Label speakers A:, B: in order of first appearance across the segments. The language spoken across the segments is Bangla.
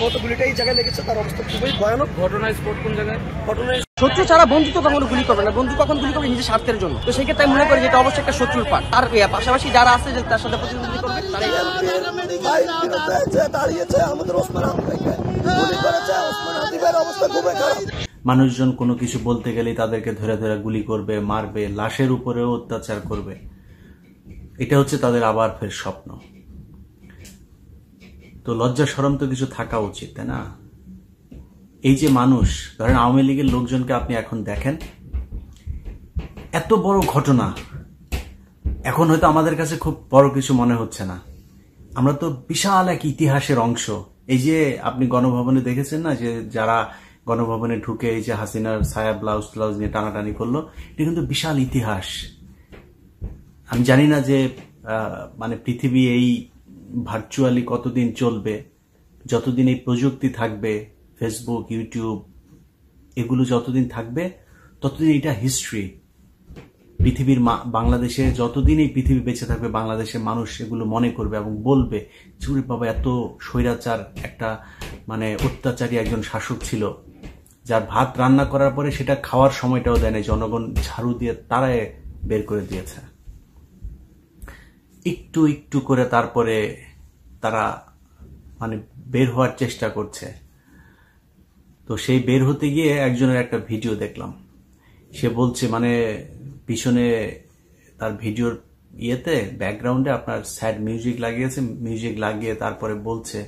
A: সম্ভবত গুলিটা এই জায়গায় লেগেছে, তার অবস্থা খুবই ভয়ানক।
B: ঘটনায় স্পট কোন জায়গায়?
A: ঘটনায় শত্রু ছাড়া বন্ধু তো কখনো গুলি করবে না, বন্ধু কখন গুলি করবে নিজের স্বার্থের জন্য। তো সেই ক্ষেত্রে মনে করি যেটা অবশ্যই একটা শত্রুর পাট। আর পাশাপাশি যারা আছে যে তার সাথে প্রতিদ্বন্দ্বী করবে দাঁড়িয়েছে আমাদের ওসমান হাদিকে গুলি করেছে। ওসমান হাদির অবস্থা খুবই খারাপ।
C: মানুষজন কোনো কিছু বলতে গেলেই তাদেরকে ধরে ধরে গুলি করবে, মারবে, লাশের উপরেও অত্যাচার করবে। এটা হচ্ছে তাদের আবার ফের স্বপ্ন। তো লজ্জা শরম তো কিছু থাকা উচিত, তাই না? এই যে মানুষ, ধরেন আওয়ামী লীগের লোকজনকে আপনি এখন দেখেন, এত বড় ঘটনা এখন হয়তো আমাদের কাছে খুব বড় কিছু মনে হচ্ছে না। আমরা তো বিশাল এক ইতিহাসের অংশ। এই যে আপনি গণভবনে দেখেছেন না, যে যারা গণভবনে ঢুকে এই যে হাসিনার ছায়া ব্লাউজ ব্লাউজ নিয়ে টানাটানি করলো, এটা কিন্তু বিশাল ইতিহাস। আমি জানি না যে মানে পৃথিবী এই ভার্চুয়ালি কতদিন চলবে, যতদিন এই প্রযুক্তি থাকবে, ফেসবুক, ইউটিউব এগুলো যতদিন থাকবে ততদিন এটা হিস্ট্রি। পৃথিবীর বাংলাদেশে যতদিন এই পৃথিবী বেঁচে থাকবে, বাংলাদেশের মানুষ এগুলো মনে করবে এবং বলবে চুরি বাবা এত স্বৈরাচার একটা মানে অত্যাচারী একজন শাসক ছিল, যার ভাত রান্না করার পরে সেটা খাওয়ার সময়টাও দেয় না, জনগণ ঝাড়ু দিয়ে তারাই বের করে দিয়েছে। একটু একটু করে তারপরে তারা মানে বের হওয়ার চেষ্টা করছে। তো সেই বের হতে গিয়ে একজনের একটা ভিডিও দেখলাম, সে বলছে মানে পিছনে তার ভিডিওর ইয়েতে ব্যাকগ্রাউন্ডে আপনার স্যাড মিউজিক লাগিয়েছে, মিউজিক লাগিয়ে তারপরে বলছে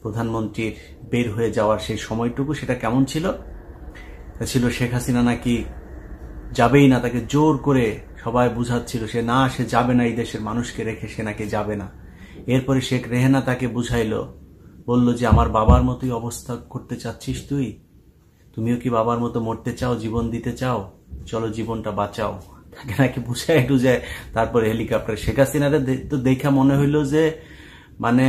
C: প্রধানমন্ত্রীর বের হয়ে যাওয়ার সেই সময়টুকু সেটা কেমন ছিল, ছিল শেখ হাসিনা নাকি যাবেই না, তাকে জোর করে সবাই বুঝাচ্ছিল সে যাবে না, এই দেশের মানুষকে রেখে সে নাকি যাবে না। এরপরে শেখ রেহেনা তাকে বুঝাইলো, বলল যে আমার বাবার মতোই অবস্থা করতে চাচ্ছিস তুমিও কি বাবার মতো মরতে চাও, জীবন দিতে চাও, চলো জীবনটা বাঁচাও। তাকে নাকি বুঝায় টুঝায় তারপরে হেলিকপ্টার। শেখ হাসিনারে তো দেখা মনে হইলো যে মানে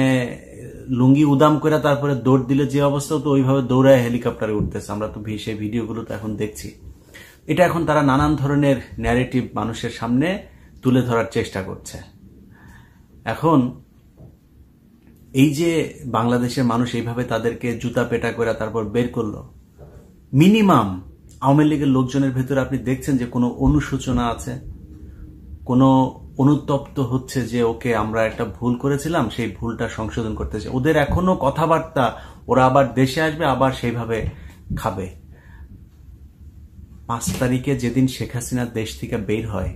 C: লুঙ্গি উদাম করে তারপরে দৌড় দিলে যে অবস্থা, তো ওইভাবে দৌড়ায় হেলিকপ্টারে উঠতেছে। আমরা তো সেই ভিডিওগুলো তো এখন দেখছি। এটা এখন তারা নানান ধরনের ন্যারেটিভ মানুষের সামনে তুলে ধরার চেষ্টা করছে। এখন এই যে বাংলাদেশের মানুষ এইভাবে তাদেরকে জুতা পেটা করে তারপর বের করলো, মিনিমাম আওয়ামী লীগের লোকজনের ভেতরে আপনি দেখছেন যে কোনো অনুশোচনা আছে, কোনো অনুতপ্ত হচ্ছে যে ওকে আমরা একটা ভুল করেছিলাম, সেই ভুলটা সংশোধন করতেছে। ওদের এখনো কথাবার্তা, ওরা আবার দেশে আসবে, আবার সেইভাবে খাবে। 5 তারিখে যেদিন শেখ হাসিনা দেশ থেকে বের হয়,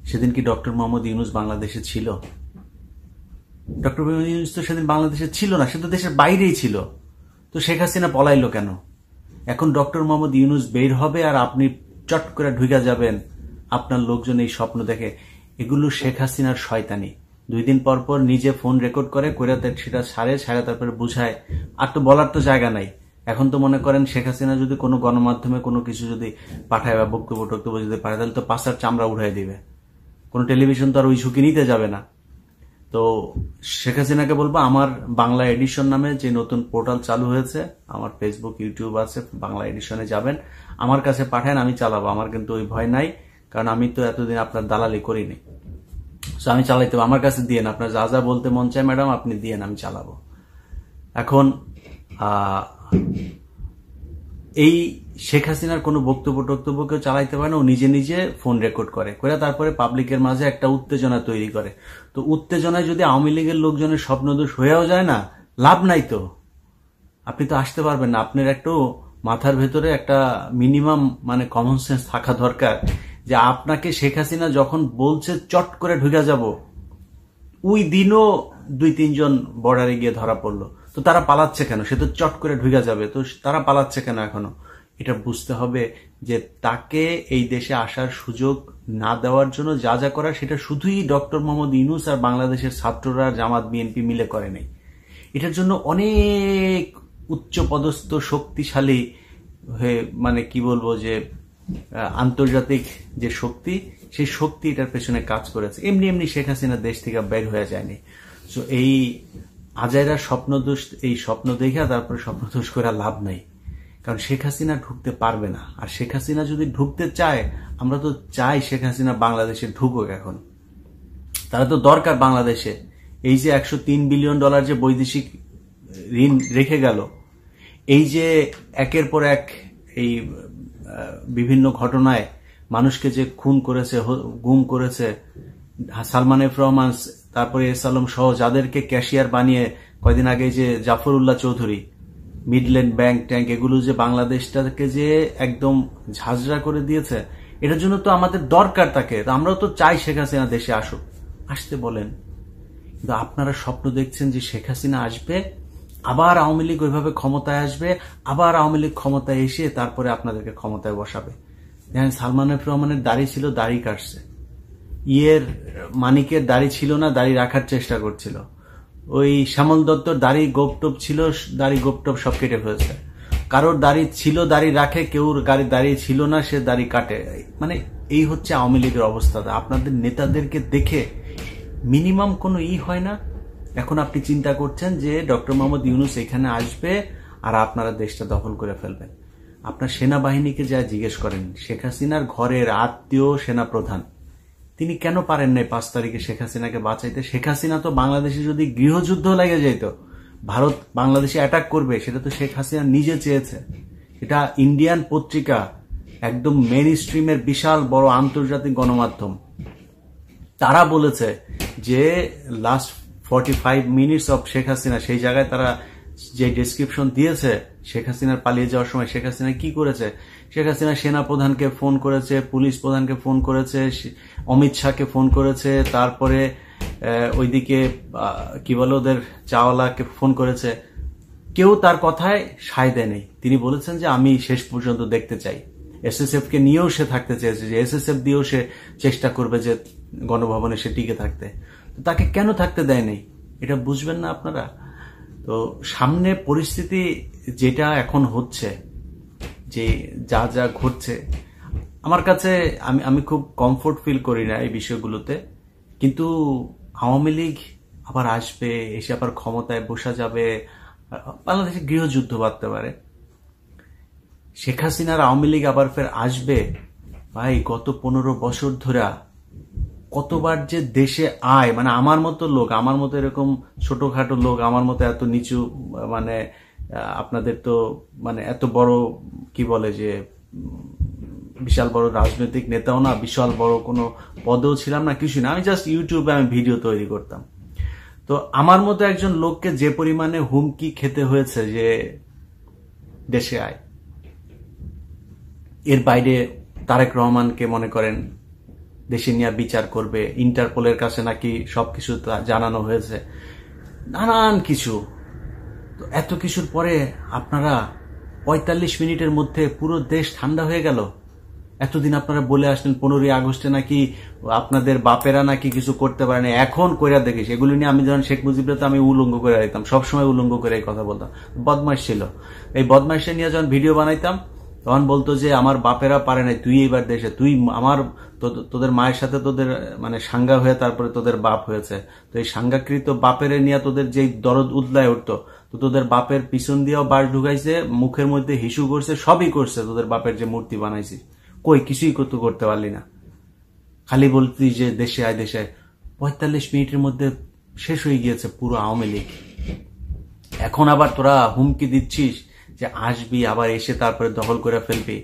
C: সেদিন কি ডক্টর মোহাম্মদ ইউনূস বাংলাদেশে ছিল? ডক্টর মোহাম্মদ ইউনূস তো সেদিন বাংলাদেশে ছিল না, সে তো দেশের বাইরেই ছিল। তো শেখ হাসিনা পলাইলো কেন? এখন ডক্টর মোহাম্মদ ইউনূস বের হবে আর আপনি চট করে ঢুকে যাবেন, আপনার লোকজন এই স্বপ্ন দেখে। এগুলো শেখ হাসিনার শয়তানি। 2 দিন পর পর নিজে ফোন রেকর্ড করে সেটা সারে তারপরে বুঝায়। আর তো বলার তো জায়গা নাই। এখন তো মনে করেন শেখ হাসিনা যদি কোনো গণমাধ্যমে কোনো কিছু যদি পাঠায় বা বক্তব্য যদি পাঠায়, তাহলে তো পাশার চামড়া উঠাই দিবে। কোনো টেলিভিশন তো আর ওই ঝুঁকি নিতে যাবে না। তো শেখ হাসিনাকে বলবো, আমার বাংলা এডিশন নামে যে নতুন পোর্টাল চালু হয়েছে, আমার ফেসবুক, ইউটিউব আছে, বাংলা এডিশনে যাবেন, আমার কাছে পাঠান, আমি চালাবো। আমার কিন্তু ওই ভয় নাই, কারণ আমি তো এতদিন আপনার দালালি করিনি। তো আমি চালাইতে, আমার কাছে দিয়েন, আপনার যা যা বলতে মন চায় ম্যাডাম আপনি দিয়েন, আমি চালাবো। এখন এই শেখ হাসিনার কোনো বক্তব্য কেউ চালাইতে পারে না, ও নিজে নিজে ফোন রেকর্ড করে তারপরে পাবলিকের মাঝে একটা উত্তেজনা তৈরি করে। তো উত্তেজনায় যদি আওয়ামী লীগের লোকজনের স্বপ্নদোষ হয়েও যায় না, লাভ নাই তো, আপনি তো আসতে পারবেন না। আপনার একটু মাথার ভেতরে একটা মিনিমাম মানে কমন সেন্স থাকা দরকার, যে আপনাকে শেখ হাসিনা যখন বলছে চট করে ঢুকে যাব, ওই দিনও 2-3 জন বর্ডারে গিয়ে ধরা পড়লো। তো তারা পালাচ্ছে কেন? সে তো চট করে ঢুকে যাবে, তো তারা পালাচ্ছে কেন এখনো? এটা বুঝতে হবে যে তাকে এই দেশে আসার সুযোগ না দেওয়ার জন্য যা যা করার, সেটা শুধুই ডক্টর মোহাম্মদ ইউনূস আর বাংলাদেশের ছাত্ররা, জামাত, বিএনপি মিলে করে নাই। এটার জন্য অনেক উচ্চ পদস্থ শক্তিশালী মানে কি বলবো যে আন্তর্জাতিক যে শক্তি, সেই শক্তি এটার পেছনে কাজ করেছে। এমনি শেখ হাসিনা দেশ থেকে বের হয়ে যায়নি। তো এই আজাইরা স্বপ্ন দেখে তারপরে স্বপ্নদোষ করে লাভ নাই, কারণ শেখ হাসিনা ঢুকতে পারবে না। আর শেখ হাসিনা যদি ঢুকতে চায়, আমরা তো চাই শেখ হাসিনা বাংলাদেশে ঢুকুক। এখন তারা তো দরকার বাংলাদেশে। এই যে $103 বিলিয়ন যে বৈদেশিক ঋণ রেখে গেল। এই যে একের পর এক এই বিভিন্ন ঘটনায় মানুষকে যে খুন করেছে, গুম করেছে, সালমান এফ রহমান, তারপরে এস আলম সহ যাদেরকে ক্যাশিয়ার বানিয়ে কয়দিন আগে যে Zafrullah Chowdhury, Midland bank tank, এগুলো যে বাংলাদেশটাকে যে একদম ঝাঁঝরা করে দিয়েছে, এটার জন্য তো আমাদের দরকার তাকে। আমরাও তো চাই শেখ হাসিনা দেশে আসুক, আসতে বলেন। কিন্তু আপনারা স্বপ্ন দেখছেন যে শেখ হাসিনা আসবে, আবার আওয়ামী লীগ ওইভাবে ক্ষমতায় আসবে, আবার আওয়ামী লীগ ক্ষমতায় এসে তারপরে আপনাদেরকে ক্ষমতায় বসাবে। দেখেন, সালমান এফ রহমানের দাড়ি ছিল, দাড়ি কাটছে। মানিকের দাড়ি ছিল না, দাড়ি রাখার চেষ্টা করছিল। ওই শ্যামল দত্তর দাড়ি গোপটপ ছিল, দাড়ি গোপটপ সব কেটে ফেলেছে। কারোর দাড়ি ছিল, দাড়ি রাখে, কেউ দাড়ি ছিল না, সে দাড়ি কাটে। মানে এই হচ্ছে আওয়ামী লীগের অবস্থা। আপনাদের নেতাদেরকে দেখে মিনিমাম কোনো হয় না। এখন আপনি চিন্তা করছেন যে ডক্টর মোহাম্মদ ইউনূস এখানে আসবে আর আপনারা দেশটা দখল করে ফেলবেন। আপনার সেনাবাহিনীকে যা জিজ্ঞেস করেন, শেখ হাসিনার ঘরের আত্মীয় সেনাপ্রধান, তিনি কেন পারেন নাই 5 তারিখে শেখ হাসিনাকে বাঁচাইতে? শেখ হাসিনা তো বাংলাদেশে যদি গৃহযুদ্ধ লেগে যেত, ভারত বাংলাদেশে অ্যাটাক করবে, সেটা তো শেখ হাসিনা নিজে চেয়েছে। এটা ইন্ডিয়ান পত্রিকা, একদম মেইন স্ট্রিমের বিশাল বড় আন্তর্জাতিক গণমাধ্যম, তারা বলেছে যে last 45 minutes of Sheikh Hasina, সেই জায়গায় তারা যে ডেসক্রিপশন দিয়েছে শেখ হাসিনার পালিয়ে যাওয়ার সময় শেখ হাসিনা কি করেছে। শেখ হাসিনা সেনা প্রধানকে ফোন করেছে, পুলিশ প্রধানকে ফোন করেছে, অমিত শাহকে ফোন করেছে, তারপরে ওইদিকে কি বলে ওদের চাওয়ালাকে ফোন করেছে। কেউ তার কথায় সায় দেয় নেই। তিনি বলেছেন যে আমি শেষ পর্যন্ত দেখতে চাই। এসএসএফ কে নিয়েও সে থাকতে চেয়েছে, যে এসএসএফ দিয়েও সে চেষ্টা করবে যে গণভবনে সে টিকে থাকতে। তো তাকে কেন থাকতে দেয় নেই, এটা বুঝবেন না আপনারা? তো সামনে পরিস্থিতি যেটা এখন হচ্ছে, যে যা যা ঘটছে, আমার কাছে আমি খুব কমফোর্ট ফিল করি না এই বিষয়গুলোতে। কিন্তু আওয়ামী লীগ আবার আসবে, এসে আবার ক্ষমতায় বসা যাবে, বাংলাদেশে গৃহযুদ্ধ বাঁধতে পারে। শেখ হাসিনার আওয়ামী লীগ আবার ফের আসবে। ভাই, গত 15 বছর ধরে কতবার যে দেশে আয়, মানে আমার মতো লোক, আমার মতো এরকম ছোটখাটো লোক, আমার মতো এত নিচু, মানে আপনাদের তো মানে এত বড় কি বলে যে বিশাল বড় রাজনৈতিক নেতাও না, বিশাল বড় কোনো পদেও ছিলাম না, কিছু না। আমি জাস্ট ইউটিউবে আমি ভিডিও তৈরি করতাম। তো আমার মতো একজন লোককে যে পরিমাণে হুমকি খেতে হয়েছে যে দেশে আয়, এর বাইরে তারেক রহমানকে মনে করেন দেশে নিয়ে বিচার করবে, ইন্টারপোলের কাছে নাকি সবকিছু জানানো হয়েছে, নানান কিছু। তো এত কিছুর পরে আপনারা 45 মিনিটের মধ্যে পুরো দেশ ঠান্ডা হয়ে গেল। এতদিন আপনারা বলে আসলেন 15ই আগস্টে নাকি আপনাদের বাপেরা নাকি কিছু করতে পারে না, এখন কইরা দেখিস। এগুলো নিয়ে আমি যখন শেখ মুজিবরা, তো আমি উলঙ্গ করে দিতাম, সবসময় উলঙ্গ করে কথা বলতাম, বদমাইশ ছিল। এই বদমাইশে নিয়ে যখন ভিডিও বানাইতাম, তখন বলতো যে আমার বাপেরা পারে নাই, তুই এইবার দেশে, তুই আমার তোদের মায়ের সাথে তোদের মানে সাঙ্গা হয়ে তারপরে তোদের বাপ হয়েছে। তো এই সাঙ্গাকৃত বাপের নিয়ে তোদের যেই দরদ উদলায় উঠতো, তো তোদের বাপের পিছন দিয়েও বাস ঢুকাইছে, মুখের মধ্যে হিসু করছে, সবই করছে। তোদের বাপের যে মূর্তি বানাইছি, কই কিছুই করতে পারলি না, খালি বলতি যে দেশে আয় দেশে আয়। 45 মিনিটের মধ্যে শেষ হয়ে গিয়েছে পুরো আওয়ামী লীগ। এখন আবার তোরা হুমকি দিচ্ছিস যে আসবি, আবার এসে তারপরে দখল করে ফেলবি।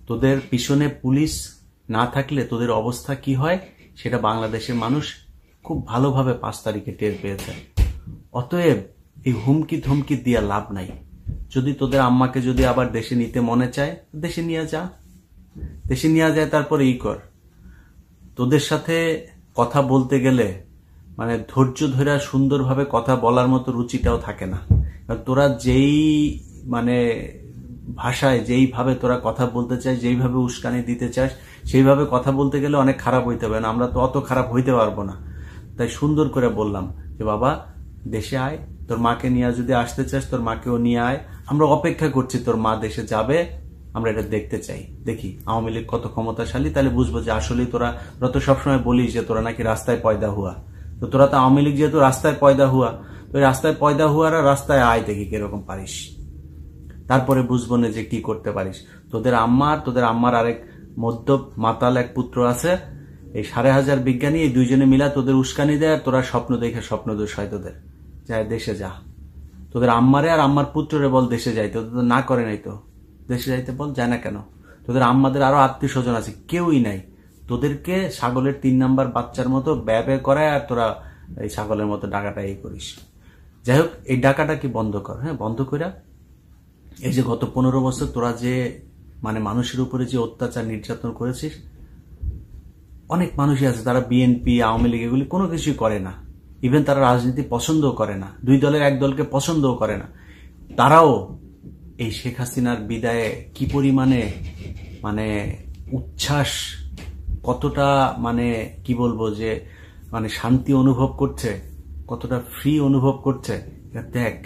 C: তোদের পিছনে পুলিশ না থাকলে তোদের অবস্থা কি হয় সেটা বাংলাদেশের মানুষ খুব ভালোভাবে 5 তারিখে টের পেয়েছে। অতএব এই হুমকি ধমকি দিয়া লাভ নাই। যদি তোদের আম্মাকে যদি আবার দেশে নিতে মনে চায়, দেশে নিয়ে যা, দেশে নিয়ে যায়, তারপরে কর। তোদের সাথে কথা বলতে গেলে মানে ধৈর্য ধরে সুন্দরভাবে কথা বলার মতো রুচিটাও থাকে না। তোরা যেই মানে ভাষায় যেইভাবে তোরা কথা বলতে চাস, যেইভাবে উস্কানি দিতে চাস, সেইভাবে কথা বলতে গেলে অনেক খারাপ হইতে হবে না। আমরা তো অত খারাপ হইতে পারবো না। তাই সুন্দর করে বললাম যে বাবা দেশে আয়, তোর মাকে নিয়ে যদি আসতে চাস তোর মাকেও নিয়ে আয়, আমরা অপেক্ষা করছি তোর মা দেশে যাবে, আমরা এটা দেখতে চাই। দেখি আওয়ামী লীগ কত ক্ষমতাশালী, তাহলে বুঝবো যে আসলে তোরা তো সবসময় বলিস যে তোরা নাকি রাস্তায় পয়দা হুয়া। তো তোরা তো আওয়ামী লীগ যেহেতু রাস্তায় পয়দা হুয়া, তো রাস্তায় পয়দা হুয়ারা রাস্তায় আয়, দেখি কিরকম পারিস, তারপরে বুঝবো না যে কি করতে পারিস। তোদের আম্মার আরেক মধ্য মাতাল এক পুত্র আছে, এই 5,500 বিজ্ঞানী, এই দুইজনে মিলা তোদের উস্কানি দেয়, আর তোরা স্বপ্ন দেখে স্বপ্ন দোষ হয় তোদের। যায় দেশে যা, তো তোদের আম্মারে আর আম্মার পুত্ররে বল দেশে যাইতে, ওদের তো না করে নাই, তো দেশে যাইতে বল, যায় না কেন? তোদের আম্মাদের আরো আত্মীয় স্বজন আছে, কেউই নাই, তোদেরকে ছাগলের 3 নাম্বার বাচ্চার মতো ব্যবে করায় আর তোরা এই ছাগলের মতো ডাকাটা এই করিস। যাই হোক, এই ডাকাটা কি বন্ধ কর, হ্যাঁ বন্ধ করা। এই যে গত 15 বছর তোরা যে মানে মানুষের উপরে যে অত্যাচার নির্যাতন করেছিস, অনেক মানুষই আছে তারা বিএনপি আওয়ামী লীগ এগুলি কোনো কিছুই করে না, ইভেন তারা রাজনীতি পছন্দও করে না, 2 দলের 1 দলকে পছন্দও করে না, তারাও এই শেখ হাসিনার বিদায়ে কি পরিমাণে মানে উচ্ছ্বাস, কতটা মানে কি বলবো যে মানে শান্তি অনুভব করছে, কতটা ফ্রি অনুভব করছে। দেখ,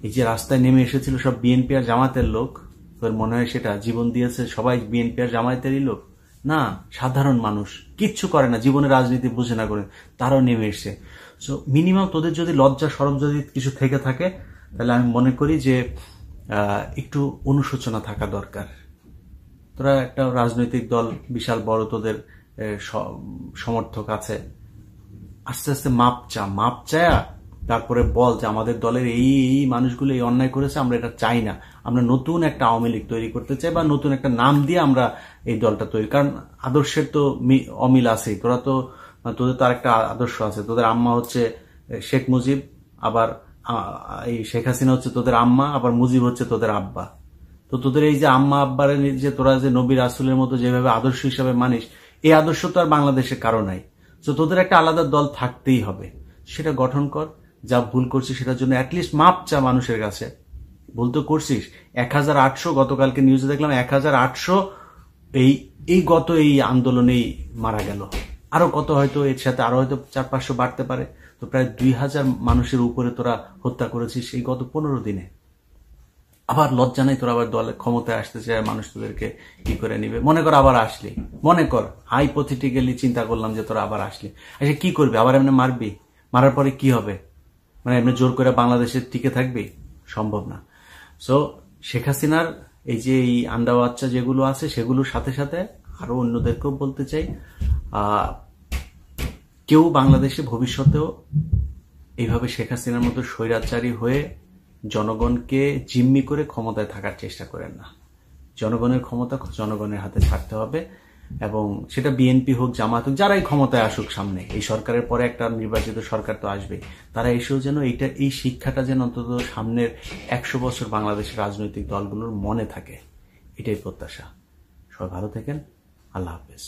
C: এই যে রাস্তায় নেমে এসেছিল সব বিএনপি আর জামাতের লোক, তোর মনে হয় সেটা জীবন দিয়েছে সবাই বিএনপি আর জামায়াতেরই লোক? না, সাধারণ মানুষ কিচ্ছু করে না, জীবনে রাজনীতি বুঝে না করে, তারাও নেমে এসছে। সো মিনিমাম তোদের যদি লজ্জা শরম যদি কিছু থেকে থাকে, তাহলে আমি মনে করি যে একটু অনুশোচনা থাকা দরকার। তোরা একটা রাজনৈতিক দল, বিশাল বড় তোদের সমর্থক আছে, আস্তে আস্তে মাপ চায়া তারপরে বল যে আমাদের দলের এই এই মানুষগুলো এই অন্যায় করেছে, আমরা এটা চাই না, আমরা নতুন একটা আওয়ামী লীগ তৈরি করতে চাই, বা নতুন একটা নাম দিয়ে আমরা এই দলটা তৈরি, কারণ আদর্শের তো অমিল আছেই। তোরা তো তোদের তো আরেকটা আদর্শ আছে, তোদের আম্মা হচ্ছে শেখ মুজিব, আবার এই শেখ হাসিনা হচ্ছে তোদের আম্মা, আবার মুজিব হচ্ছে তোদের আব্বা। তো তোদের এই যে আম্মা আব্বার যে তোরা যে নবী রাসূলের মতো যেভাবে আদর্শ হিসাবে মানিস, এই আদর্শ তো আর বাংলাদেশে কারো নাই। তো তোদের একটা আলাদা দল থাকতেই হবে, সেটা গঠন কর। যা ভুল করছিস সেটার জন্য অ্যাটলিস্ট মাপ চা মানুষের কাছে। ভুল তো করছিস। 1800 গতকালকে নিউজে দেখলাম 1800 এই আন্দোলনেই মারা গেল। আরো কত হয়তো এর সাথে আরো হয়তো 400-500 বাড়তে পারে। তো প্রায় 2000 মানুষের উপরে তোরা হত্যা করেছিস এই গত 15 দিনে। আবার লজ্জা নাই তোরা আবার দলের ক্ষমতায় আসতে চায়, মানুষ তোদেরকে কি করে নিবে। মনে কর আবার আসলি, মনে কর হাইপোথেটিক্যালি চিন্তা করলাম যে তোরা আবার আসলি, আচ্ছা কি করবি? আবার এমনি মারবি? মারার পরে কি হবে? মানে এমনি জোর করে বাংলাদেশে টিকে থাকবি? সম্ভব না। সো শেখ হাসিনার এই যে এই আন্ডা বাচ্চা যেগুলো আছে সেগুলোর সাথে সাথে আরো অন্যদেরকেও বলতে চাই, কেউ বাংলাদেশে ভবিষ্যতেও এইভাবে শেখ হাসিনার মতো স্বৈরাচারী হয়ে জনগণকে জিম্মি করে ক্ষমতায় থাকার চেষ্টা করেন না। জনগণের ক্ষমতা জনগণের হাতে থাকতে হবে, এবং সেটা বিএনপি হোক, জামাত হোক, যারাই ক্ষমতায় আসুক সামনে, এই সরকারের পরে একটা নির্বাচিত সরকার তো আসবে, তারা এসেও যেন এই শিক্ষাটা যেন অন্তত সামনের 100 বছর বাংলাদেশের রাজনৈতিক দলগুলোর মনে থাকে, এটাই প্রত্যাশা। সবাই ভালো থাকেন, আল্লাহ হাফেজ।